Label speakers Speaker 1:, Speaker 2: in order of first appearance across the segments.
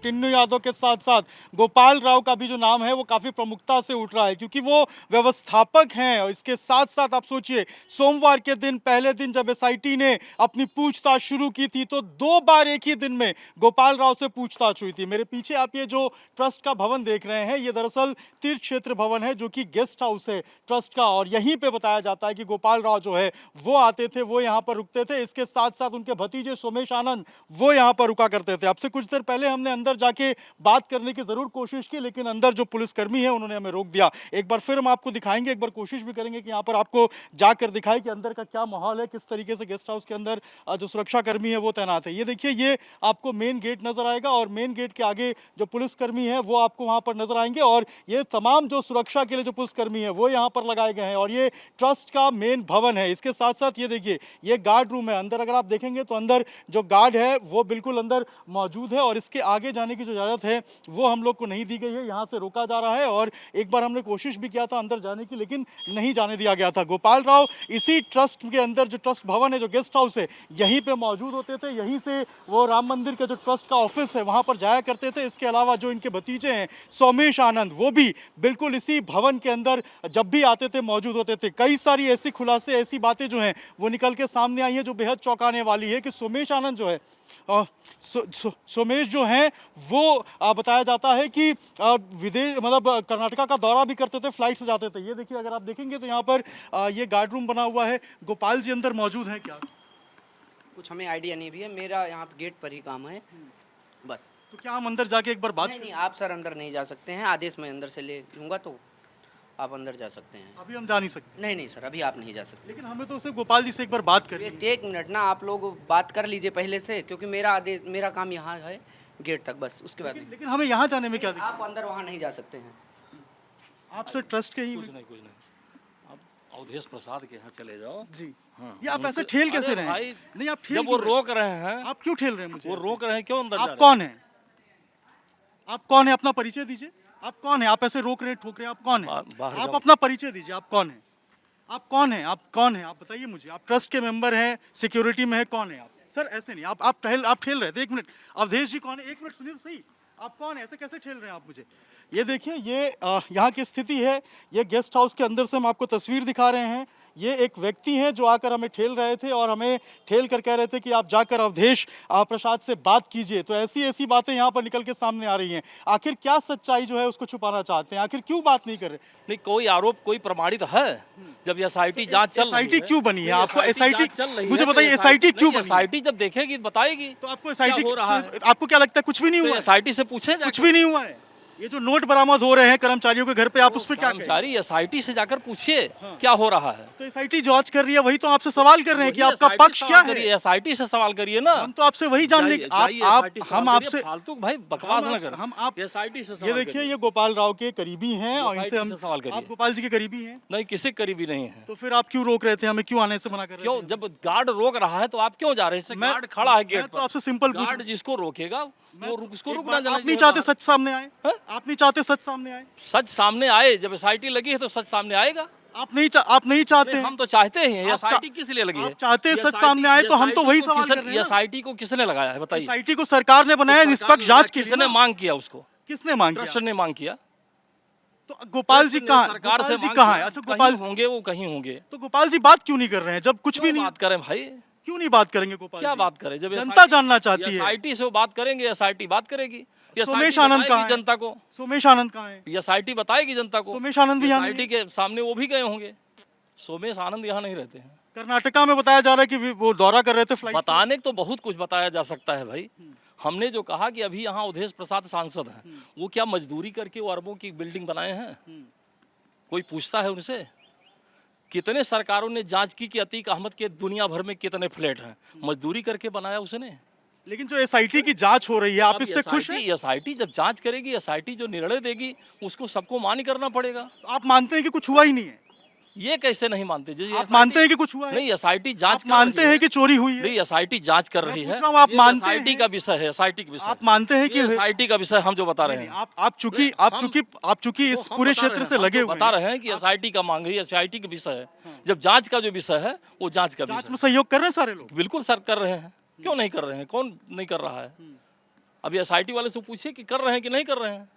Speaker 1: टिन्नू यादव के साथ साथ गोपाल राव का भी जो नाम है वो काफ़ी प्रमुखता से उठ रहा है, क्योंकि वो व्यवस्थापक हैं। और इसके साथ साथ आप सोचिए, सोमवार के दिन पहले दिन जब एसआईटी ने अपनी पूछताछ शुरू की थी तो 2 बार एक ही दिन में गोपाल राव से पूछताछ हुई थी। मेरे पीछे आप ये जो ट्रस्ट का भवन देख रहे हैं, ये दरअसल तीर्थ क्षेत्र भवन है, जो कि गेस्ट हाउस है ट्रस्ट का। और यहीं पे बताया जाता है कि गोपाल राव जो है वो आते थे, वो यहाँ पर रुकते थे। इसके साथ साथ उनके भतीजे सोमेश आनंद वो यहाँ पर रुका करते थे। आपसे कुछ देर पहले हमने अंदर जाके बात करने की जरूर कोशिश की, लेकिन अंदर जो पुलिसकर्मी है उन्होंने हमें रोक दिया। एक बार फिर हम आपको दिखाएंगे, एक बार कोशिश भी करेंगे कि यहाँ पर आपको जाकर दिखाए कि अंदर का क्या माहौल है, किस तरीके से गेस्ट हाउस के अंदर जो सुरक्षा कर्मी है वो तैनात है। ये देखिए, ये आपको मेन गेट नजर आएगा और मेन गेट के आगे जो पुलिसकर्मी है वो आपको वहां पर नजर आएंगे। और ये तमाम जो सुरक्षा के लिए जो पुलिसकर्मी है वो यहाँ पर लगाए गए हैं। और ये ट्रस्ट का मेन भवन है। इसके साथ साथ ये देखिए, ये गार्ड रूम है। अंदर अगर आप देखेंगे तो अंदर जो गार्ड है वो बिल्कुल अंदर मौजूद है। और इसके आगे जाने की जो इजाज़त है वो हम लोग को नहीं दी गई है, यहाँ से रोका जा रहा है। और एक बार हमने कोशिश भी किया था अंदर जाने की, लेकिन नहीं जाने दिया गया था। गोपाल राव इसी ट्रस्ट के अंदर, जो ट्रस्ट भवन है, जो गेस्ट हाउस है, यहीं पे मौजूद होते थे। यहीं से वो राम मंदिर के जो ट्रस्ट का ऑफिस है वहाँ पर जाया करते थे। इसके अलावा जो इनके भतीजे हैं सोमेश आनंद, वो भी बिल्कुल इसी भवन के अंदर जब भी आते थे मौजूद होते थे। कई सारी ऐसी खुलासे, ऐसी बातें जो हैं वो निकल के सामने आई हैं जो बेहद चौंकाने वाली है कि सोमेश आनंद जो है, सोमेश जो हैं वो बताया जाता है कि विदेश, मतलब कर्नाटका का दौरा भी करते थे, फ्लाइट से जाते थे। ये देखिए, अगर आप देखेंगे तो यहाँ पर ये गार्ड रूम बना हुआ है। गोपाल जी अंदर मौजूद हैं क्या?
Speaker 2: कुछ हमें आइडिया नहीं भी है, मेरा यहाँ पे गेट पर ही काम है बस।
Speaker 1: तो क्या हम अंदर जाके एक बार बात
Speaker 2: नहीं, आप सर अंदर नहीं जा सकते हैं, आदेश मैं अंदर से ले लूँगा तो आप अंदर जा सकते हैं।
Speaker 1: अभी हम जा नहीं सकते?
Speaker 2: नहीं सर, अभी आप नहीं जा सकते।
Speaker 1: लेकिन हमें तो सिर्फ गोपाल जी से एक बार बात करनी है।
Speaker 2: एक मिनट ना, आप लोग बात कर लीजिए पहले से, क्योंकि मेरा आदेश, मेरा काम यहाँ है गेट तक, बस उसके बाद
Speaker 1: लेकिन हमें यहाँ जाने में क्या दिक्कत?
Speaker 2: आप अंदर वहाँ नहीं जा सकते हैं।
Speaker 1: आप सर ट्रस्ट के ही?
Speaker 3: कुछ नहीं, आप अवधेश प्रसाद के यहाँ चले जाओ
Speaker 1: जी।
Speaker 3: हाँ,
Speaker 1: ये आप ऐसे ठेल कैसे रहे हैं? नहीं, आप ठेल
Speaker 3: जब वो
Speaker 1: क्यों रहे हैं?
Speaker 3: रोक रहे हैं,
Speaker 1: आप क्यों ठेल रहे हैं मुझे?
Speaker 3: वो रोक रहे हैं, क्यों अंदर जा
Speaker 1: आप
Speaker 3: रहे हैं?
Speaker 1: कौन है? आप कौन है? अपना परिचय दीजिए। आप कौन है? आप ऐसे रोक रहे हैं, ठोक रहे हैं, आप कौन है?
Speaker 3: बाहर
Speaker 1: आप
Speaker 3: जाओ।
Speaker 1: अपना परिचय दीजिए। आप कौन है? आप कौन है? आप कौन है? आप बताइए मुझे। आप ट्रस्ट के मेंबर हैं, सिक्योरिटी में है, कौन है आप? सर ऐसे नहीं, आप ठेल रहे थे। एक मिनट, अवधेश जी कौन है? एक मिनट सुनिए तो सही। आप कौन है? ऐसे कैसे ठेल रहे हैं आप मुझे? ये देखिए, ये यहाँ की स्थिति है। ये गेस्ट हाउस के अंदर से हम आपको तस्वीर दिखा रहे हैं। ये एक व्यक्ति हैं जो आकर हमें ठेल रहे थे और हमें ठेल कर कह रहे थे कि आप जाकर अवधेश प्रसाद से बात कीजिए। तो ऐसी बातें यहाँ पर निकल के सामने आ रही हैं। आखिर क्या सच्चाई जो है उसको छुपाना चाहते हैं? आखिर क्यों बात नहीं कर रहे?
Speaker 3: नहीं, कोई आरोप कोई प्रमाणित है? जब एसआईटी जांच चल रही है,
Speaker 1: एसआईटी क्यों बनी है? आपको एसआईटी
Speaker 3: चल रही है,
Speaker 1: मुझे बताइए, एसआईटी क्यों बनी है?
Speaker 3: एसआईटी जब देखेगी तो बताएगी।
Speaker 1: तो आपको एसआईटी
Speaker 3: क्या हो रहा है?
Speaker 1: आपको क्या लगता है कुछ भी नहीं हुआ?
Speaker 3: एसआईटी से पूछे,
Speaker 1: कुछ भी नहीं हुआ है। ये जो नोट बरामद हो रहे हैं कर्मचारियों के घर पे, आप उस पर क्या कहें?
Speaker 3: कर्मचारी एसआईटी से जाकर पूछिए क्या हो रहा है।
Speaker 1: तो एसआईटी जांच कर रही है, वही तो आपसे सवाल कर रहे हैं कि आपका पक्ष क्या है?
Speaker 3: एसआईटी से सवाल करिए ना।
Speaker 1: हम तो आपसे वही जानने हम आपसे
Speaker 3: फालतू भाई बकवास न कर।
Speaker 1: हम आप
Speaker 3: एसआईटी से
Speaker 1: ये देखिए, ये गोपाल राव के करीबी हैं और इनसे हम
Speaker 3: सवाल करिए।
Speaker 1: आप गोपाल जी के करीबी हैं?
Speaker 3: नहीं, किसी करीबी नहीं है।
Speaker 1: तो फिर आप क्यों रोक रहे थे? हमें क्यों आने से मना कर रहे थे?
Speaker 3: क्यों? जब गार्ड रोक रहा है तो आप क्यों जा रहे हैं? गार्ड खड़ा है गेट
Speaker 1: मैं
Speaker 3: पर।
Speaker 1: तो आपसे सिंपल
Speaker 3: गार्ड जिसको रोकेगा वो उसको रुकना
Speaker 1: आप नहीं
Speaker 3: चाहिए।
Speaker 1: चाहते सच सामने आए?
Speaker 3: हाँ?
Speaker 1: आप नहीं चाहते सच सामने आए?
Speaker 3: सच सामने आए, जब एसआईटी लगी है तो सच सामने आएगा।
Speaker 1: आप नहीं चाहते हैं?
Speaker 3: हम तो चाहते हैं।
Speaker 1: आप
Speaker 3: एसआईटी किस लिए लगी है?
Speaker 1: आप चाहते हैं सच सामने आए, तो हम तो वही सवाल कर रहे हैं ना।
Speaker 3: एसआईटी को किसने लगाया है बताइए?
Speaker 1: एसआईटी को सरकार ने बनाया निष्पक्ष जांच के लिए।
Speaker 3: किसने मांग किया उसको?
Speaker 1: किसने मांग किया?
Speaker 3: ट्रस्ट ने मांग किया।
Speaker 1: तो गोपाल जी कहाँ?
Speaker 3: सरकार से मांग
Speaker 1: कहाँ है?
Speaker 3: किया।
Speaker 1: अच्छा, गोपाल
Speaker 3: होंगे, वो कहीं होंगे।
Speaker 1: तो गोपाल जी बात क्यों नहीं कर रहे हैं जब कुछ भी नहीं?
Speaker 3: बात करें भाई,
Speaker 1: क्यों नहीं बात करेंगे गोपाल
Speaker 3: क्या
Speaker 1: जी?
Speaker 3: बात करें? जब
Speaker 1: जनता जानना चाहती है।
Speaker 3: एसआईटी से वो बात करेंगे, एसआईटी बात करेगी।
Speaker 1: सोमेश आनंद कहाँ है?
Speaker 3: जनता को
Speaker 1: सोमेश आनंद कहाँ है?
Speaker 3: एसआईटी बताएगी जनता को।
Speaker 1: सोमेश आनंद भी यहाँ नहीं
Speaker 3: एसआईटी के सामने वो भी गए होंगे। सोमेश आनंद यहाँ नहीं रहते हैं।
Speaker 1: कर्नाटका में बताया जा रहा है कि वो दौरा कर रहे थे फ्लाइट से।
Speaker 3: बताने को तो बहुत कुछ बताया जा सकता है भाई। हमने जो कहा कि अभी यहाँ अवधेश प्रसाद सांसद हैं, वो क्या मजदूरी करके वो अरबों की बिल्डिंग बनाए हैं? कोई पूछता है उनसे? कितने सरकारों ने जांच की कि अतीक अहमद के दुनिया भर में कितने फ्लैट हैं? मजदूरी करके बनाया उसने।
Speaker 1: लेकिन जो एसआईटी की जांच हो रही है, आप इससे खुश हैं?
Speaker 3: एसआईटी जब जांच करेगी, एसआईटी जो निर्णय देगी उसको सबको मान्य करना पड़ेगा।
Speaker 1: आप मानते हैं कि कुछ हुआ ही नहीं है?
Speaker 3: ये कैसे नहीं मानते? जैसे
Speaker 1: आप मानते हैं कि कुछ हुआ है?
Speaker 3: नहीं, एसआईटी जांच
Speaker 1: मानते हैं कि चोरी हुई है?
Speaker 3: नहीं, एसआईटी जांच कर रही है।
Speaker 1: आप मानते हैं?
Speaker 3: एसआईटी का विषय है, एसआईटी का विषय।
Speaker 1: आप मानते हैं कि
Speaker 3: एसआईटी का विषय हम जो बता रहे हैं।
Speaker 1: आप चूंकि इस पूरे क्षेत्र से लगे हुए
Speaker 3: बता रहे हैं कि एसआईटी का मांग है, एसआईटी का विषय है। जब जांच का जो विषय है वो जांच का
Speaker 1: जांच
Speaker 3: विषय
Speaker 1: में सहयोग कर रहे हैं सारे लोग?
Speaker 3: बिल्कुल सर कर रहे हैं। क्यों नहीं कर रहे हैं? कौन नहीं कर रहा है? अभी एसआईटी वाले से पूछिए कि कर रहे हैं कि नहीं कर रहे हैं।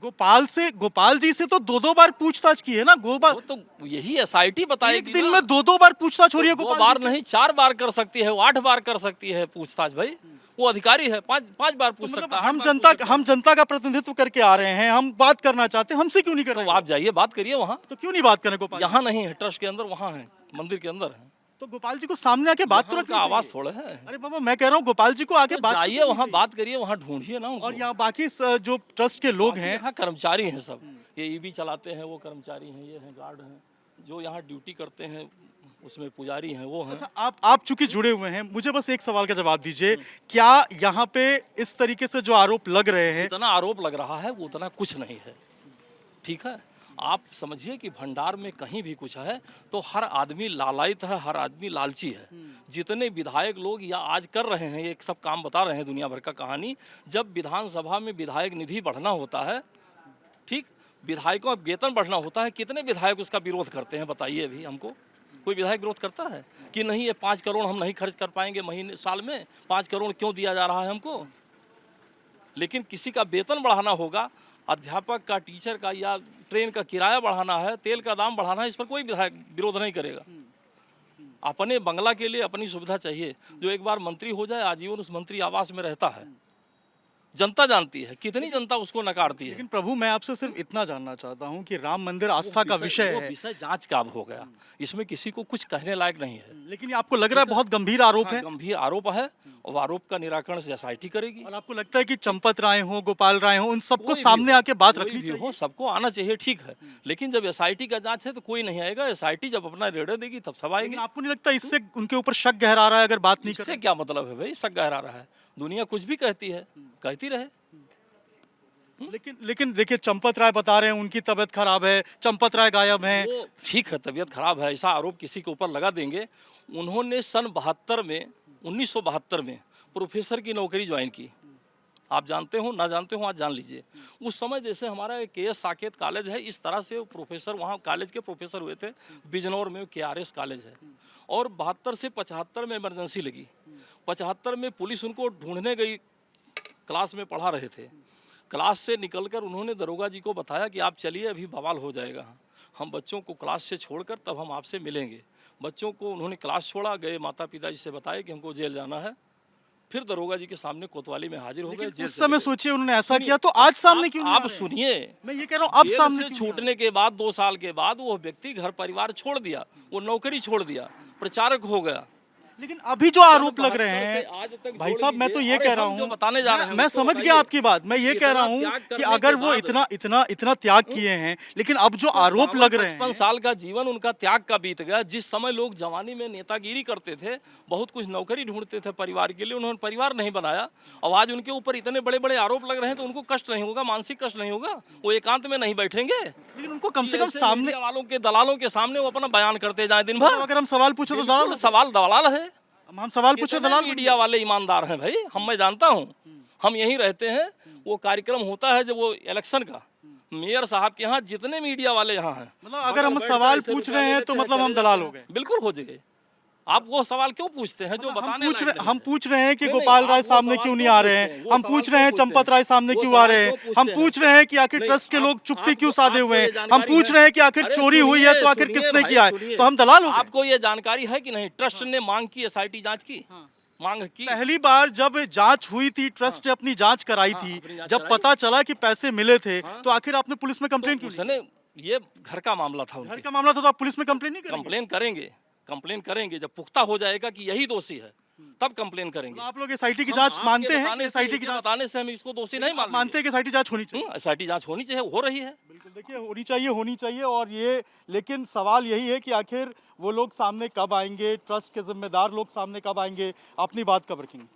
Speaker 1: गोपाल जी से तो 2-2 बार पूछताछ की है ना।
Speaker 3: वो तो यही एसआईटी
Speaker 1: एक
Speaker 3: बताएगी
Speaker 1: दिन
Speaker 3: ना।
Speaker 1: में 2-2 बार पूछताछ हो रही है
Speaker 3: दो
Speaker 1: गोपाल
Speaker 3: बार
Speaker 1: जी से।
Speaker 3: नहीं 4 बार कर सकती है, वो 8 बार कर सकती है पूछताछ भाई। वो अधिकारी है, 5 बार पूछ
Speaker 1: मतलब
Speaker 3: सकता है।
Speaker 1: हम जनता का प्रतिनिधित्व करके आ रहे हैं, हम बात करना चाहते हैं, हमसे क्यों नहीं कर
Speaker 3: तो
Speaker 1: रहे?
Speaker 3: आप जाइए बात करिए वहाँ।
Speaker 1: तो क्यों नहीं बात करें गोपाल जी?
Speaker 3: यहाँ नहीं है, ट्रस्ट के अंदर वहाँ है, मंदिर के अंदर है।
Speaker 1: तो गोपाल जी को सामने आके बात तो
Speaker 3: यहाँ
Speaker 1: रखनी
Speaker 3: उनका आवाज
Speaker 1: चाहिए।
Speaker 3: थोड़ा है।
Speaker 1: अरे बाबा, मैं कह रहा हूँ गोपाल जी को आके
Speaker 3: तो
Speaker 1: बात तो
Speaker 3: जाइए
Speaker 1: करनी
Speaker 3: वहाँ
Speaker 1: चाहिए।
Speaker 3: बात करिए, वहाँ ढूंढिए ना उनको।
Speaker 1: और यहाँ बाकी जो ट्रस्ट के लोग
Speaker 3: बाकी
Speaker 1: हैं,
Speaker 3: यहाँ कर्मचारी हैं सब, ये ईबी चलाते हैं वो कर्मचारी हैं, ये हैं गार्ड हैं, जो यहाँ ड्यूटी करते हैं उसमें पुजारी हैं वो हैं।
Speaker 1: अच्छा आप चूंकि जुड़े हुए हैं, मुझे बस एक सवाल का जवाब दीजिए, क्या यहाँ पे इस तरीके से जो आरोप लग रहे हैं,
Speaker 3: जितना आरोप लग रहा है वो उतना कुछ नहीं है, ठीक है। आप समझिए कि भंडार में कहीं भी कुछ है तो हर आदमी लालायित है, हर आदमी लालची है। जितने विधायक लोग या आज कर रहे हैं, ये सब काम बता रहे हैं दुनिया भर का कहानी। जब विधानसभा में विधायक निधि बढ़ना होता है, ठीक, विधायकों का वेतन बढ़ना होता है, कितने विधायक उसका विरोध करते हैं बताइए। अभी हमको कोई विधायक विरोध करता है कि नहीं ये 5 करोड़ हम नहीं खर्च कर पाएंगे महीने साल में, 5 करोड़ क्यों दिया जा रहा है हमको। लेकिन किसी का वेतन बढ़ाना होगा, अध्यापक का, टीचर का, या ट्रेन का किराया बढ़ाना है, तेल का दाम बढ़ाना है, इस पर कोई विधायक विरोध नहीं करेगा। अपने बंगला के लिए अपनी सुविधा चाहिए। जो एक बार मंत्री हो जाए आजीवन उस मंत्री आवास में रहता है। जनता जानती है, कितनी जनता उसको नकारती है।
Speaker 1: लेकिन प्रभु मैं आपसे सिर्फ इतना जानना चाहता हूँ कि राम मंदिर आस्था का विषय
Speaker 3: वो
Speaker 1: है,
Speaker 3: विषय जांच का अब हो गया, इसमें किसी को कुछ कहने लायक नहीं है।
Speaker 1: लेकिन ये आपको लग रहा है बहुत गंभीर आरोप है,
Speaker 3: गंभीर आरोप है और आरोप का निराकरण से एसआईटी करेगी।
Speaker 1: और आपको लगता है कि चंपत राय हो, गोपाल राय हो, उन सबको
Speaker 3: कोई भी
Speaker 1: सामने
Speaker 3: हो,
Speaker 1: आके बात
Speaker 3: कोई
Speaker 1: रखनी
Speaker 3: भी
Speaker 1: चाहिए।
Speaker 3: हो, सबको आना चाहिए, ठीक है। लेकिन जब एसआईटी का जांच है तो कोई नहीं आएगा। एसआईटी जब अपना रेडर देगी तब सब आएंगे।
Speaker 1: लेकिन आपको नहीं लगता इससे उनके ऊपर शक गहरा रहा है अगर बात नहीं कर
Speaker 3: इससे क्या मतलब है भाई, शक गहरा रहा है। दुनिया कुछ भी कहती है, कहती रहे।
Speaker 1: लेकिन देखिए, चंपत राय बता रहे हैं उनकी तबीयत खराब है, चंपत राय गायब हैं।
Speaker 3: वो ठीक है, तबीयत खराब है, ऐसा आरोप किसी के ऊपर लगा देंगे। उन्होंने सन 72 में 1972 में प्रोफेसर की नौकरी ज्वाइन की। आप जानते हो ना जानते हो, आज जान लीजिए। उस समय जैसे हमारा KS साकेत कॉलेज है, इस तरह से प्रोफेसर वहाँ कॉलेज के प्रोफेसर हुए थे। बिजनौर में KRS कॉलेज है। और 72 से 75 में इमरजेंसी लगी। 75 में पुलिस उनको ढूंढने गई, क्लास में पढ़ा रहे थे। क्लास से निकलकर उन्होंने दरोगा जी को बताया कि आप चलिए, अभी बवाल हो जाएगा, हम बच्चों को क्लास से छोड़कर तब हम आपसे मिलेंगे। बच्चों को उन्होंने क्लास छोड़ा, गए माता पिता जी से बताया कि हमको जेल जाना है। फिर दरोगा जी के सामने कोतवाली में हाजिर हो गए। जेल
Speaker 1: उस समय सोचिए उन्होंने ऐसा किया, तो आज सामने क्यों नहीं आ
Speaker 3: आप
Speaker 1: रहे हैं?
Speaker 3: सुनिए,
Speaker 1: मैं ये कह रहा हूँ अब
Speaker 3: जेल
Speaker 1: सामने
Speaker 3: से
Speaker 1: क्यों नहीं आ
Speaker 3: छूटने के बाद 2 साल के बाद वो व्यक्ति घर परिवार छोड़ दिया, वो नौकरी छोड़ दिया, प्रचारक हो गया।
Speaker 1: रहे? लेकिन अभी जो आरोप लग रहे
Speaker 3: 72
Speaker 1: हैं,
Speaker 3: से आज तक
Speaker 1: भाई
Speaker 3: जोड़
Speaker 1: साहब मैं तो
Speaker 3: लीजिए।
Speaker 1: ये
Speaker 3: अरे
Speaker 1: कह रहा
Speaker 3: हम जो
Speaker 1: हूँ,
Speaker 3: बताने जा रहे हैं
Speaker 1: मैं
Speaker 3: उसको
Speaker 1: समझ गया
Speaker 3: बताइए।
Speaker 1: आपकी बात। मैं ये कह रहा हूँ
Speaker 3: इतना त्याग
Speaker 1: कि
Speaker 3: करने
Speaker 1: अगर
Speaker 3: के
Speaker 1: वो
Speaker 3: बाद-
Speaker 1: इतना त्याग किए हैं, लेकिन अब जो आरोप लग रहे
Speaker 3: 55
Speaker 1: हैं,
Speaker 3: साल का जीवन उनका त्याग का बीत गया। जिस समय लोग जवानी में नेतागिरी करते थे, बहुत कुछ नौकरी ढूंढते थे परिवार के लिए, उन्होंने परिवार नहीं बनाया। और आज उनके ऊपर इतने बड़े बड़े आरोप लग रहे हैं तो उनको कष्ट नहीं होगा, मानसिक कष्ट नहीं होगा? वो एकांत में नहीं बैठेंगे?
Speaker 1: लेकिन उनको कम से कम
Speaker 3: ऐसे
Speaker 1: सामने,
Speaker 3: मीडिया वालों के दलालों के सामने वो अपना बयान करते जाए दिन भर।
Speaker 1: अगर हम सवाल पूछे तो दलाल,
Speaker 3: बिल्कुल सवाल दलाल है।
Speaker 1: हम सवाल पूछे
Speaker 3: कितने
Speaker 1: दलाल
Speaker 3: मीडिया वाले ईमानदार हैं भाई, मैं जानता हूँ। हम यहीं रहते हैं, वो कार्यक्रम होता है जब वो इलेक्शन का, मेयर साहब के यहाँ जितने मीडिया वाले यहाँ हैं,
Speaker 1: मतलब अगर हम सवाल पूछ रहे हैं तो मतलब हम दलाल हो गए।
Speaker 3: बिल्कुल हो जाएंगे। आप वो सवाल क्यों पूछते हैं जो बताने लायक नहीं
Speaker 1: हम
Speaker 3: है?
Speaker 1: पूछ रहे हैं कि
Speaker 3: नहीं, नहीं,
Speaker 1: गोपाल
Speaker 3: आप
Speaker 1: राय
Speaker 3: वो
Speaker 1: सामने
Speaker 3: सवाल
Speaker 1: क्यों नहीं
Speaker 3: क्यों
Speaker 1: आ रहे
Speaker 3: पूछते
Speaker 1: हैं,
Speaker 3: हैं? वो
Speaker 1: हम
Speaker 3: सवाल
Speaker 1: पूछ
Speaker 3: क्यों
Speaker 1: रहे हैं
Speaker 3: पूछते
Speaker 1: चंपत राय सामने
Speaker 3: वो
Speaker 1: क्यों आ
Speaker 3: सवाल
Speaker 1: रहे
Speaker 3: क्यों
Speaker 1: हैं,
Speaker 3: पूछते
Speaker 1: हम पूछ रहे हैं कि आखिर
Speaker 3: नहीं,
Speaker 1: ट्रस्ट के लोग चुप्पी क्यों साधे हुए हैं, हम
Speaker 3: जानकारी
Speaker 1: पूछ
Speaker 3: है।
Speaker 1: रहे हैं कि आखिर
Speaker 3: अरे
Speaker 1: चोरी हुई है तो आखिर
Speaker 3: सुनिए
Speaker 1: किसने
Speaker 3: भाई,
Speaker 1: किया है,
Speaker 3: सुनिए।
Speaker 1: तो हम दलाल हो गए।
Speaker 3: आपको ये जानकारी है कि नहीं, ट्रस्ट ने मांग की, एसआईटी जांच की, मांग की।
Speaker 1: पहली बार जब जांच हुई थी, ट्रस्ट ने अपनी जांच कराई थी,
Speaker 3: अपनी जांच
Speaker 1: जब
Speaker 3: कराई।
Speaker 1: पता चला कि पैसे मिले थे, तो आखिर आपने पुलिस में कंप्लेन क्यों नहीं
Speaker 3: उसने, ये घर का मामला था,
Speaker 1: की? घर
Speaker 3: उनके
Speaker 1: का मामला था तो आप पुलिस में कंप्लेन नहीं करेंगे?
Speaker 3: कंप्लेन करेंगे जब पुख्ता हो जाएगा कि यही दोषी है, तब कंप्लेन करेंगे।
Speaker 1: तो आप लोग एसआईटी की जांच मानते हैं? एसआईटी की जांच
Speaker 3: बताने से हम इसको दोषी नहीं
Speaker 1: मानते हैं कि एसआईटी जांच होनी चाहिए?
Speaker 3: एसआईटी जांच होनी चाहिए, हो रही है।
Speaker 1: बिल्कुल, देखिए होनी चाहिए और ये, लेकिन सवाल यही है कि आखिर वो लोग सामने कब आएंगे, ट्रस्ट के जिम्मेदार लोग सामने कब आएंगे, अपनी बात कब रखेंगे?